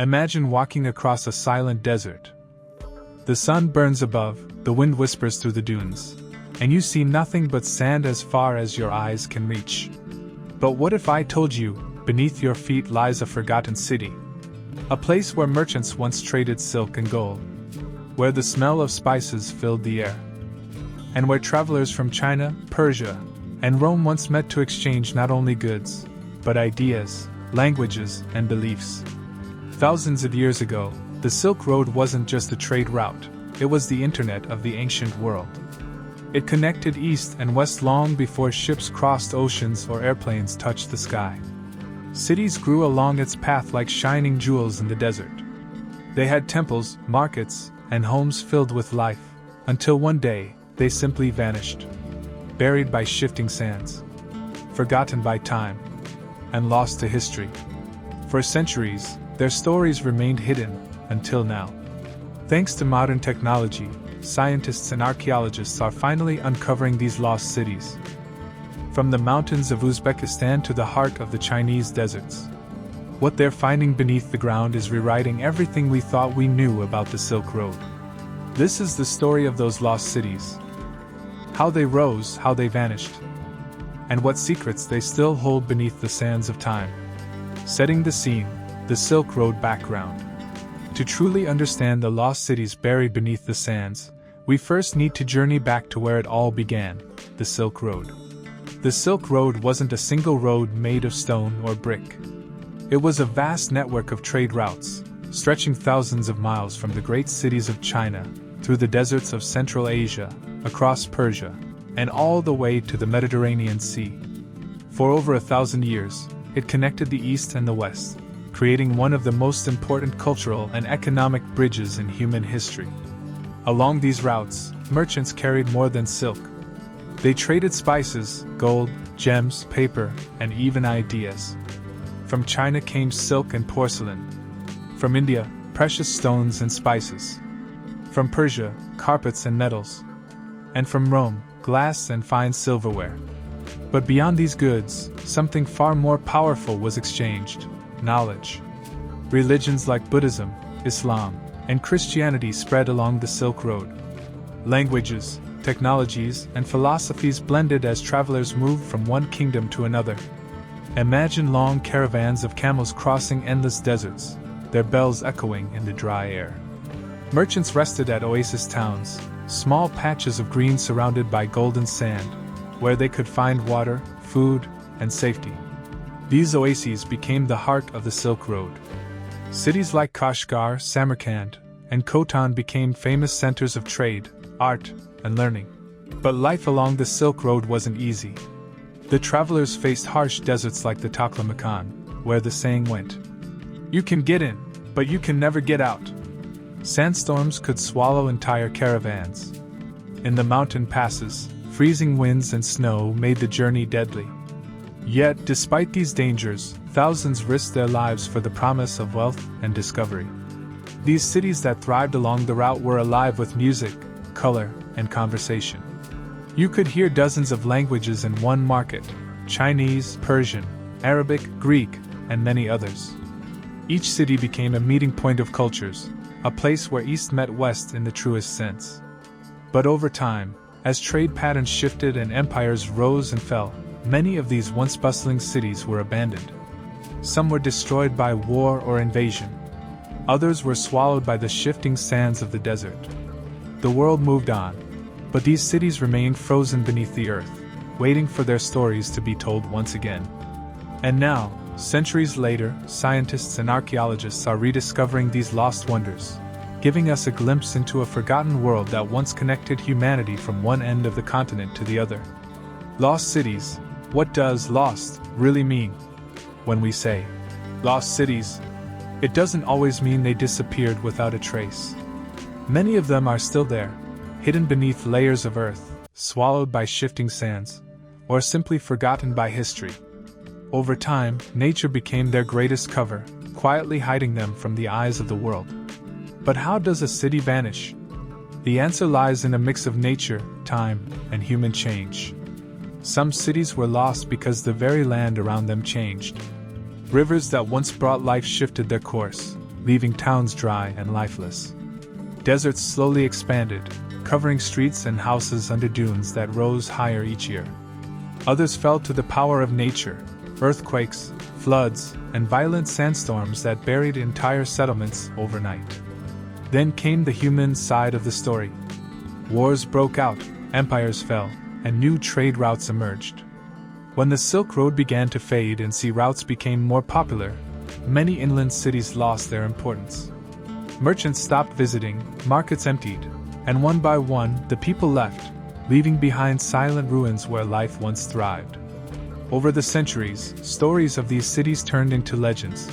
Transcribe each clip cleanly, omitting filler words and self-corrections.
Imagine walking across a silent desert. The sun burns above, the wind whispers through the dunes, and you see nothing but sand as far as your eyes can reach. But what if I told you, beneath your feet lies a forgotten city? A place where merchants once traded silk and gold, where the smell of spices filled the air, and where travelers from China, Persia, and Rome once met to exchange not only goods, but ideas, languages, and beliefs. Thousands of years ago, the Silk Road wasn't just a trade route, it was the internet of the ancient world. It connected east and west long before ships crossed oceans or airplanes touched the sky. Cities grew along its path like shining jewels in the desert. They had temples, markets, and homes filled with life, until one day, they simply vanished. Buried by shifting sands, forgotten by time, and lost to history. For centuries, their stories remained hidden, until now. Thanks to modern technology, scientists and archaeologists are finally uncovering these lost cities. From the mountains of Uzbekistan to the heart of the Chinese deserts. What they're finding beneath the ground is rewriting everything we thought we knew about the Silk Road. This is the story of those lost cities. How they rose, how they vanished, and what secrets they still hold beneath the sands of time. Setting the scene, the Silk Road background. To truly understand the lost cities buried beneath the sands, we first need to journey back to where it all began, the Silk Road. The Silk Road wasn't a single road made of stone or brick. It was a vast network of trade routes, stretching thousands of miles from the great cities of China, through the deserts of Central Asia, across Persia, and all the way to the Mediterranean Sea. For over 1,000 years, it connected the East and the West, creating one of the most important cultural and economic bridges in human history. Along these routes, merchants carried more than silk. They traded spices, gold, gems, paper, and even ideas. From China came silk and porcelain. From India, precious stones and spices. From Persia, carpets and metals. And from Rome, glass and fine silverware. But beyond these goods, something far more powerful was exchanged: knowledge. Religions like Buddhism, Islam, and Christianity spread along the Silk Road. Languages, technologies, and philosophies blended as travelers moved from one kingdom to another. Imagine long caravans of camels crossing endless deserts, their bells echoing in the dry air. Merchants rested at oasis towns, small patches of green surrounded by golden sand, where they could find water, food, and safety. These oases became the heart of the Silk Road. Cities like Kashgar, Samarkand, and Khotan became famous centers of trade, art, and learning. But life along the Silk Road wasn't easy. The travelers faced harsh deserts like the Taklamakan, where the saying went, "You can get in, but you can never get out." Sandstorms could swallow entire caravans. In the mountain passes, freezing winds and snow made the journey deadly. Yet, despite these dangers, thousands risked their lives for the promise of wealth and discovery. These cities that thrived along the route were alive with music, color, and conversation. You could hear dozens of languages in one market: Chinese, Persian, Arabic, Greek, and many others. Each city became a meeting point of cultures, a place where East met West in the truest sense. But over time, as trade patterns shifted and empires rose and fell, many of these once bustling cities were abandoned. Some were destroyed by war or invasion. Others were swallowed by the shifting sands of the desert. The world moved on, but these cities remained frozen beneath the earth, waiting for their stories to be told once again. And now, centuries later, scientists and archaeologists are rediscovering these lost wonders, giving us a glimpse into a forgotten world that once connected humanity from one end of the continent to the other. Lost cities. What does lost really mean? When we say lost cities, it doesn't always mean they disappeared without a trace. Many of them are still there, hidden beneath layers of earth, swallowed by shifting sands, or simply forgotten by history. Over time, nature became their greatest cover, quietly hiding them from the eyes of the world. But how does a city vanish? The answer lies in a mix of nature, time, and human change. Some cities were lost because the very land around them changed. Rivers that once brought life shifted their course, leaving towns dry and lifeless. Deserts slowly expanded, covering streets and houses under dunes that rose higher each year. Others fell to the power of nature, earthquakes, floods, and violent sandstorms that buried entire settlements overnight. Then came the human side of the story. Wars broke out, empires fell, and new trade routes emerged. When the Silk Road began to fade and sea routes became more popular, many inland cities lost their importance. Merchants stopped visiting, markets emptied, and one by one the people left, leaving behind silent ruins where life once thrived. Over the centuries, stories of these cities turned into legends,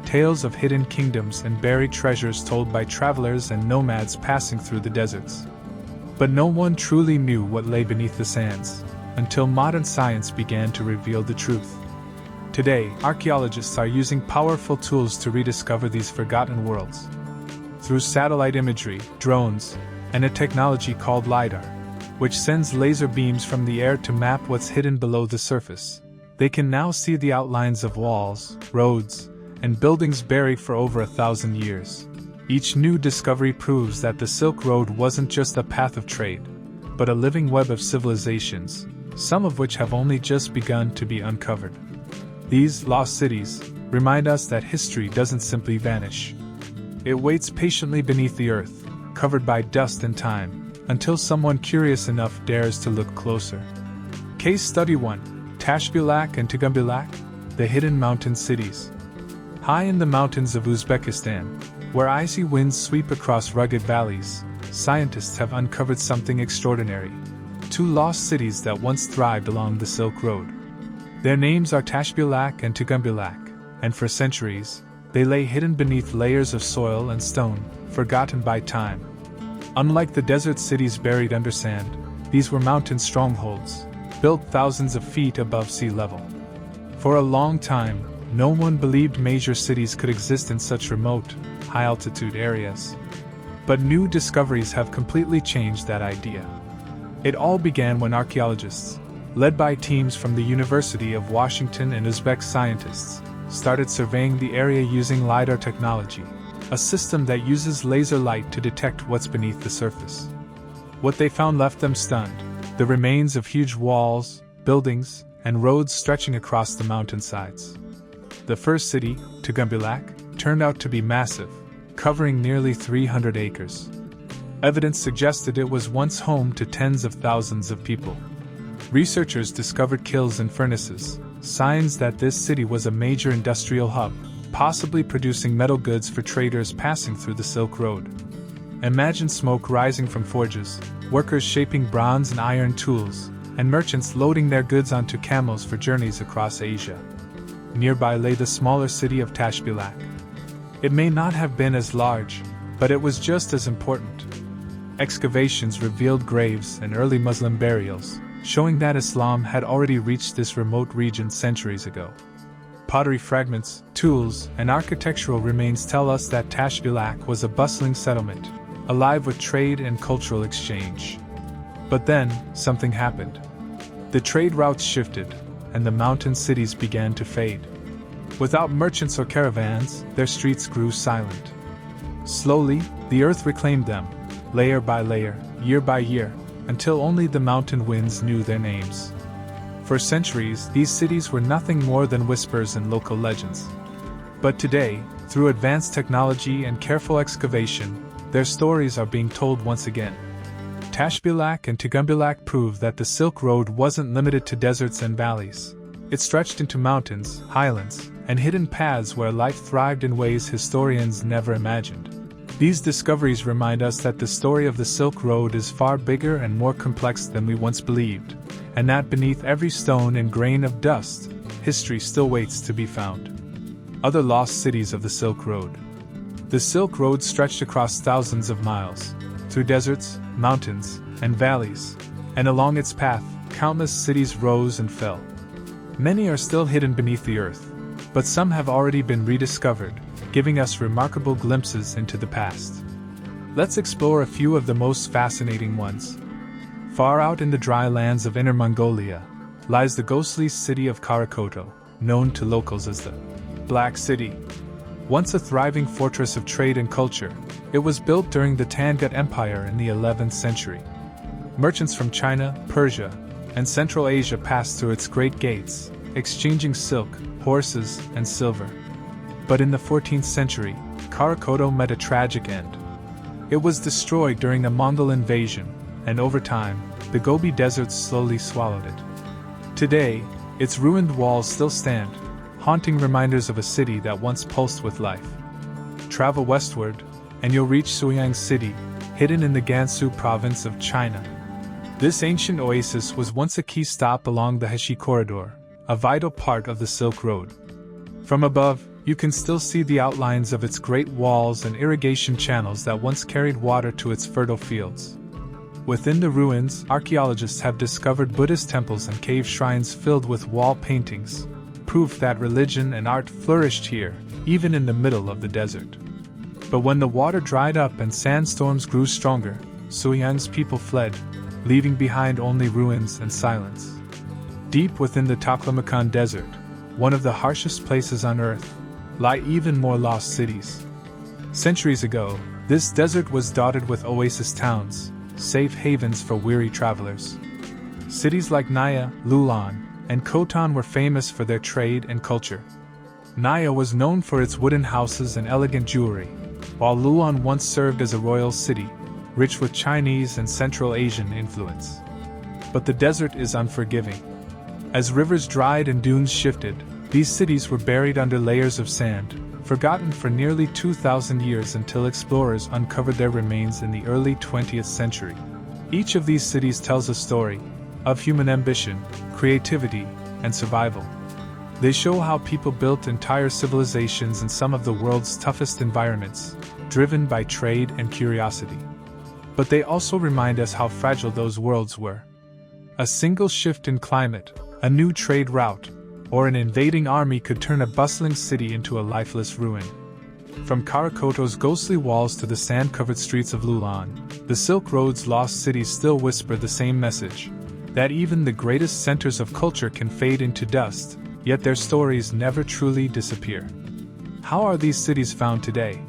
tales of hidden kingdoms and buried treasures told by travelers and nomads passing through the deserts. But no one truly knew what lay beneath the sands, until modern science began to reveal the truth. Today, archaeologists are using powerful tools to rediscover these forgotten worlds. Through satellite imagery, drones, and a technology called LiDAR, which sends laser beams from the air to map what's hidden below the surface, they can now see the outlines of walls, roads, and buildings buried for over 1,000 years. Each new discovery proves that the Silk Road wasn't just a path of trade, but a living web of civilizations, some of which have only just begun to be uncovered. These lost cities remind us that history doesn't simply vanish. It waits patiently beneath the earth, covered by dust and time, until someone curious enough dares to look closer. Case Study 1: Tashbilak and Tugumbilak, the hidden mountain cities. High in the mountains of Uzbekistan, where icy winds sweep across rugged valleys, scientists have uncovered something extraordinary. Two lost cities that once thrived along the Silk Road. Their names are Tashbilak and Tugumbilak, and for centuries, they lay hidden beneath layers of soil and stone, forgotten by time. Unlike the desert cities buried under sand, these were mountain strongholds, built thousands of feet above sea level. For a long time, no one believed major cities could exist in such remote, high-altitude areas. But new discoveries have completely changed that idea. It all began when archaeologists, led by teams from the University of Washington and Uzbek scientists, started surveying the area using LiDAR technology, a system that uses laser light to detect what's beneath the surface. What they found left them stunned: the remains of huge walls, buildings, and roads stretching across the mountainsides. The first city, Tugumbilak, turned out to be massive, covering nearly 300 acres. Evidence suggested it was once home to tens of thousands of people. Researchers discovered kilns and furnaces, signs that this city was a major industrial hub, possibly producing metal goods for traders passing through the Silk Road. Imagine smoke rising from forges, workers shaping bronze and iron tools, and merchants loading their goods onto camels for journeys across Asia. Nearby lay the smaller city of Tashbilak. It may not have been as large, but it was just as important. Excavations revealed graves and early Muslim burials, showing that Islam had already reached this remote region centuries ago. Pottery fragments, tools, and architectural remains tell us that Tashbilak was a bustling settlement, alive with trade and cultural exchange. But then, something happened. The trade routes shifted, and the mountain cities began to fade. Without merchants or caravans, their streets grew silent. Slowly, the earth reclaimed them, layer by layer, year by year, until only the mountain winds knew their names. For centuries, these cities were nothing more than whispers and local legends. But today, through advanced technology and careful excavation, their stories are being told once again. Tashbilak and Tugumbilak prove that the Silk Road wasn't limited to deserts and valleys. It stretched into mountains, highlands, and hidden paths where life thrived in ways historians never imagined. These discoveries remind us that the story of the Silk Road is far bigger and more complex than we once believed, and that beneath every stone and grain of dust, history still waits to be found. Other lost cities of the Silk Road. The Silk Road stretched across thousands of miles, through deserts, mountains, and valleys, and along its path, countless cities rose and fell. Many are still hidden beneath the earth, but some have already been rediscovered, giving us remarkable glimpses into the past. Let's explore a few of the most fascinating ones. Far out in the dry lands of Inner Mongolia lies the ghostly city of Karakoto, known to locals as the Black City. Once a thriving fortress of trade and culture, it was built during the Tangut Empire in the 11th century. Merchants from China, Persia, and Central Asia passed through its great gates, exchanging silk, horses, and silver. But in the 14th century, Karakoto met a tragic end. It was destroyed during a Mongol invasion, and over time, the Gobi Desert slowly swallowed it. Today, its ruined walls still stand, haunting reminders of a city that once pulsed with life. Travel westward, and you'll reach Suiyang City, hidden in the Gansu province of China. This ancient oasis was once a key stop along the Heshi Corridor, a vital part of the Silk Road. From above, you can still see the outlines of its great walls and irrigation channels that once carried water to its fertile fields. Within the ruins, archaeologists have discovered Buddhist temples and cave shrines filled with wall paintings, proof that religion and art flourished here, even in the middle of the desert. But when the water dried up and sandstorms grew stronger, Suiyang's people fled, leaving behind only ruins and silence. Deep within the Taklamakan Desert, one of the harshest places on Earth, lie even more lost cities. Centuries ago, this desert was dotted with oasis towns, safe havens for weary travelers. Cities like Naya, Lulan, and Khotan were famous for their trade and culture. Naya was known for its wooden houses and elegant jewelry, while Lulan once served as a royal city, rich with Chinese and Central Asian influence. But the desert is unforgiving. As rivers dried and dunes shifted, these cities were buried under layers of sand, forgotten for nearly 2,000 years until explorers uncovered their remains in the early 20th century. Each of these cities tells a story of human ambition, creativity, and survival. They show how people built entire civilizations in some of the world's toughest environments, driven by trade and curiosity. But they also remind us how fragile those worlds were. A single shift in climate, a new trade route, or an invading army could turn a bustling city into a lifeless ruin. From Karakoto's ghostly walls to the sand-covered streets of Lulan, the Silk Road's lost cities still whisper the same message, that even the greatest centers of culture can fade into dust, yet their stories never truly disappear. How are these cities found today?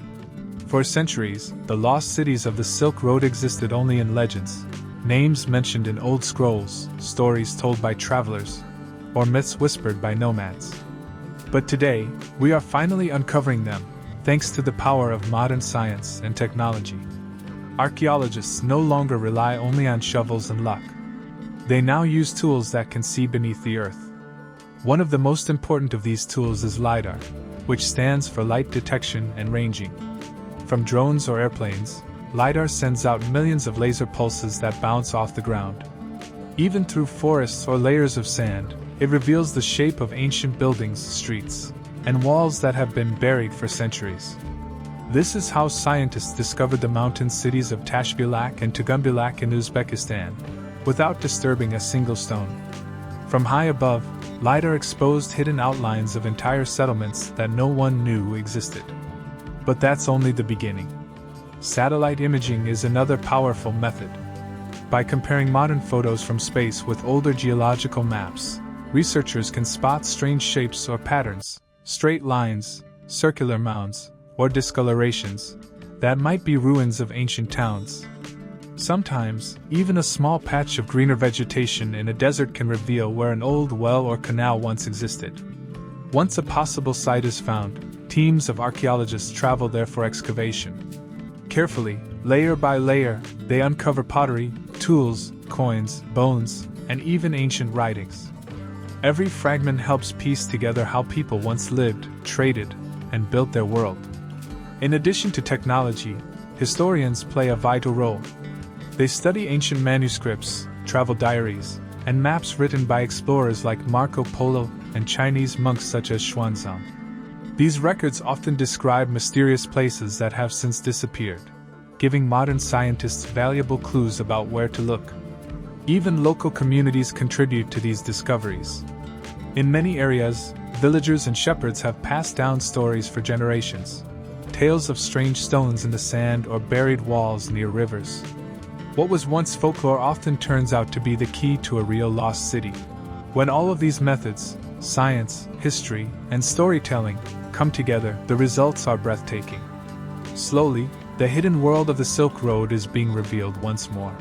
For centuries, the lost cities of the Silk Road existed only in legends, names mentioned in old scrolls, stories told by travelers, or myths whispered by nomads. But today, we are finally uncovering them, thanks to the power of modern science and technology. Archaeologists no longer rely only on shovels and luck. They now use tools that can see beneath the earth. One of the most important of these tools is LiDAR, which stands for light detection and ranging. From drones or airplanes, LiDAR sends out millions of laser pulses that bounce off the ground. Even through forests or layers of sand, it reveals the shape of ancient buildings, streets, and walls that have been buried for centuries. This is how scientists discovered the mountain cities of Tashbilak and Tugumbilak in Uzbekistan, without disturbing a single stone. From high above, LiDAR exposed hidden outlines of entire settlements that no one knew existed. But that's only the beginning. Satellite imaging is another powerful method. By comparing modern photos from space with older geological maps, researchers can spot strange shapes or patterns, straight lines, circular mounds, or discolorations, that might be ruins of ancient towns. Sometimes, even a small patch of greener vegetation in a desert can reveal where an old well or canal once existed. Once a possible site is found, teams of archaeologists travel there for excavation. Carefully, layer by layer, they uncover pottery, tools, coins, bones, and even ancient writings. Every fragment helps piece together how people once lived, traded, and built their world. In addition to technology, historians play a vital role. They study ancient manuscripts, travel diaries, and maps written by explorers like Marco Polo and Chinese monks such as Xuanzang. These records often describe mysterious places that have since disappeared, giving modern scientists valuable clues about where to look. Even local communities contribute to these discoveries. In many areas, villagers and shepherds have passed down stories for generations, tales of strange stones in the sand or buried walls near rivers. What was once folklore often turns out to be the key to a real lost city. When all of these methods, science, history, and storytelling, come together, the results are breathtaking. Slowly, the hidden world of the Silk Road is being revealed once more.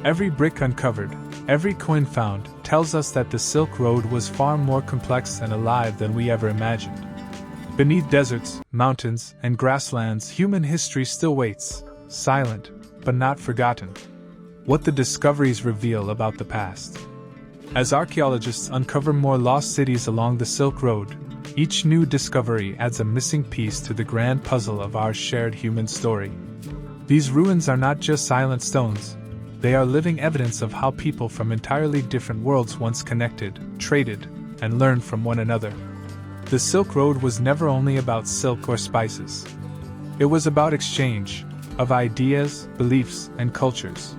Every brick uncovered, every coin found, tells us that the Silk Road was far more complex and alive than we ever imagined. Beneath deserts, mountains, and grasslands, human history still waits, silent, but not forgotten. What the discoveries reveal about the past. As archaeologists uncover more lost cities along the Silk Road, each new discovery adds a missing piece to the grand puzzle of our shared human story. These ruins are not just silent stones, they are living evidence of how people from entirely different worlds once connected, traded, and learned from one another. The Silk Road was never only about silk or spices. It was about exchange of ideas, beliefs, and cultures.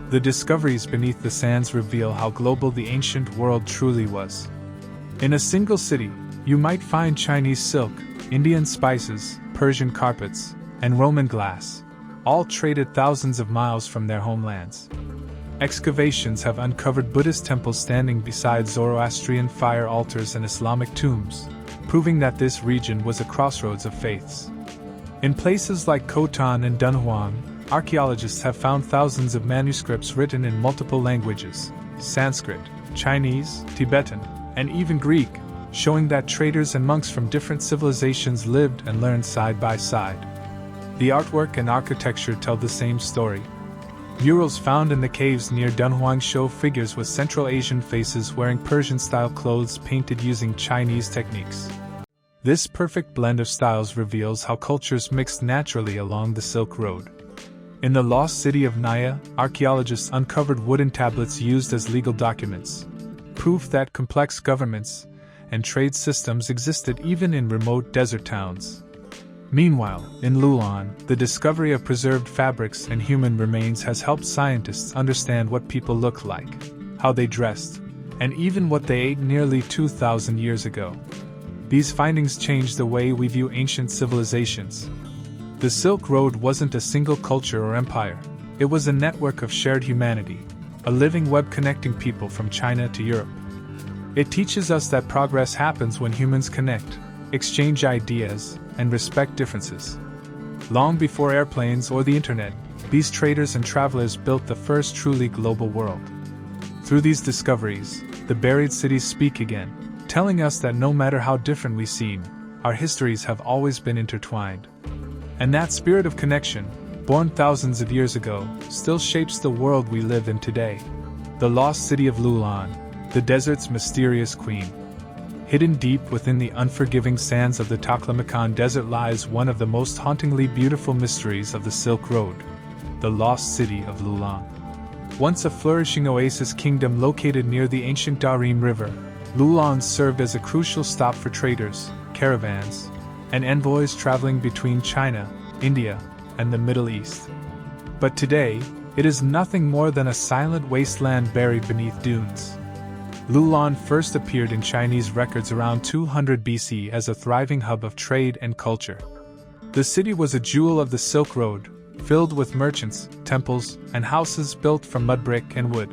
The discoveries beneath the sands reveal how global the ancient world truly was. In a single city, you might find Chinese silk, Indian spices, Persian carpets, and Roman glass, all traded thousands of miles from their homelands. Excavations have uncovered Buddhist temples standing beside Zoroastrian fire altars and Islamic tombs, proving that this region was a crossroads of faiths. In places like Khotan and Dunhuang, archaeologists have found thousands of manuscripts written in multiple languages: Sanskrit, Chinese, Tibetan, and even Greek, showing that traders and monks from different civilizations lived and learned side by side. The artwork and architecture tell the same story. Murals found in the caves near Dunhuang show figures with Central Asian faces wearing Persian-style clothes painted using Chinese techniques. This perfect blend of styles reveals how cultures mixed naturally along the Silk Road. In the lost city of Naya, archaeologists uncovered wooden tablets used as legal documents, proof that complex governments and trade systems existed even in remote desert towns. Meanwhile, in Lulan, the discovery of preserved fabrics and human remains has helped scientists understand what people looked like, how they dressed, and even what they ate nearly 2,000 years ago. These findings changed the way we view ancient civilizations. The Silk Road wasn't a single culture or empire, it was a network of shared humanity, a living web connecting people from China to Europe. It teaches us that progress happens when humans connect, exchange ideas, and respect differences. Long before airplanes or the internet, these traders and travelers built the first truly global world. Through these discoveries, the buried cities speak again, telling us that no matter how different we seem, our histories have always been intertwined. And that spirit of connection, born thousands of years ago, still shapes the world we live in today. The lost city of Lulan, the desert's mysterious queen. Hidden deep within the unforgiving sands of the Taklamakan Desert lies one of the most hauntingly beautiful mysteries of the Silk Road, the lost city of Lulan. Once a flourishing oasis kingdom located near the ancient Darim River, Lulan served as a crucial stop for traders, caravans, and envoys traveling between China, India, and the Middle East. But today, it is nothing more than a silent wasteland buried beneath dunes. Lulan first appeared in Chinese records around 200 BC as a thriving hub of trade and culture. The city was a jewel of the Silk Road, filled with merchants, temples, and houses built from mud brick and wood.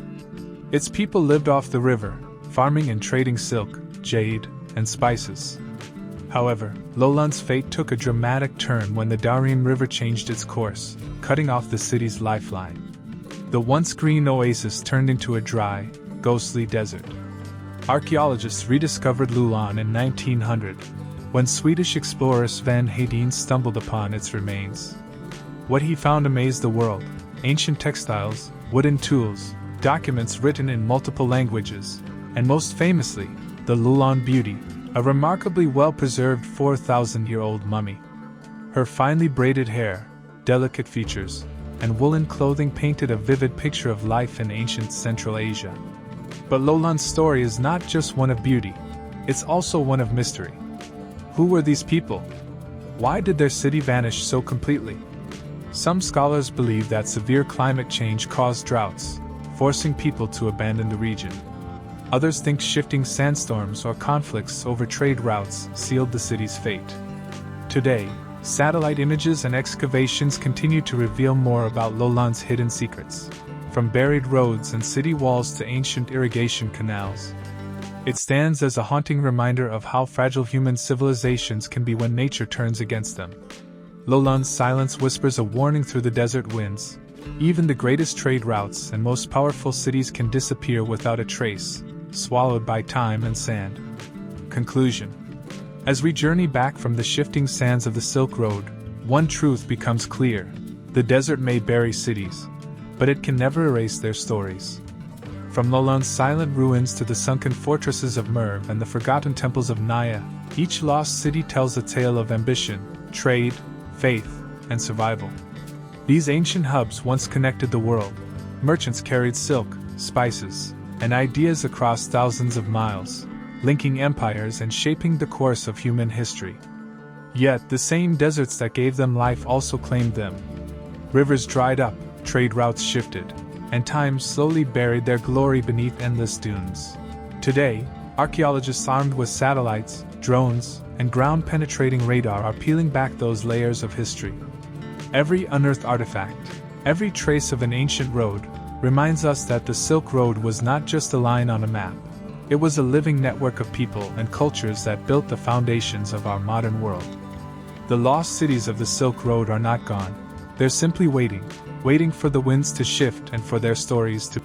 Its people lived off the river, farming and trading silk, jade, and spices. However, Lulan's fate took a dramatic turn when the Darim River changed its course, cutting off the city's lifeline. The once green oasis turned into a dry, ghostly desert. Archaeologists rediscovered Lulan in 1900, when Swedish explorer Sven Hedin stumbled upon its remains. What he found amazed the world: ancient textiles, wooden tools, documents written in multiple languages, and most famously, the Lulan Beauty, a remarkably well-preserved 4,000-year-old mummy. Her finely braided hair, delicate features, and woolen clothing painted a vivid picture of life in ancient Central Asia. But Lulan's story is not just one of beauty, it's also one of mystery. Who were these people? Why did their city vanish so completely? Some scholars believe that severe climate change caused droughts, forcing people to abandon the region. Others think shifting sandstorms or conflicts over trade routes sealed the city's fate. Today, satellite images and excavations continue to reveal more about Lulan's hidden secrets, from buried roads and city walls to ancient irrigation canals. It stands as a haunting reminder of how fragile human civilizations can be when nature turns against them. Lowland's silence whispers a warning through the desert winds. Even the greatest trade routes and most powerful cities can disappear without a trace, swallowed by time and sand. Conclusion. As we journey back from the shifting sands of the Silk Road, one truth becomes clear. The desert may bury cities, but it can never erase their stories. From Lowland's silent ruins to the sunken fortresses of Merv and the forgotten temples of Naya, each lost city tells a tale of ambition, trade, faith, and survival. These ancient hubs once connected the world. Merchants carried silk, spices, and ideas across thousands of miles, linking empires and shaping the course of human history. Yet, the same deserts that gave them life also claimed them. Rivers dried up, trade routes shifted, and time slowly buried their glory beneath endless dunes. Today, archaeologists armed with satellites, drones, and ground-penetrating radar are peeling back those layers of history. Every unearthed artifact, every trace of an ancient road, reminds us that the Silk Road was not just a line on a map. It was a living network of people and cultures that built the foundations of our modern world. The lost cities of the Silk Road are not gone. They're simply waiting for the winds to shift and for their stories to